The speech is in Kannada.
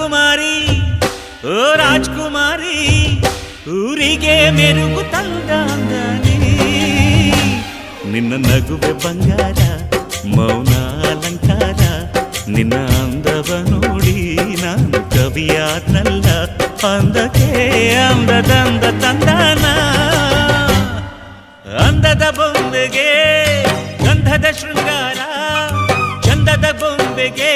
ರಾಜಕುಮಾರಿ ಓ ರಾಜಕುಮಾರಿ ಊರಿಗೆ ಮೆರುಗು ತಂದಾಂಗನೇ ನಿನ್ನ ನಗುವೆ ಬಂಗಾರ ಮೌನ ಅಲಂಕಾರ ನಿನ್ನ ಅಂದವ ನೋಡಿ ನಾನು ಕವಿಯಾದ್ನಲ್ಲ ಅಂದಕ್ಕೆ ಅಂದದಂದ ತಂದಾನ ಅಂದದ ಬೊಂಬೆಗೆ ಗಂಧದ ಶೃಂಗಾರ ಚಂದದ ಬೊಂಬೆಗೆ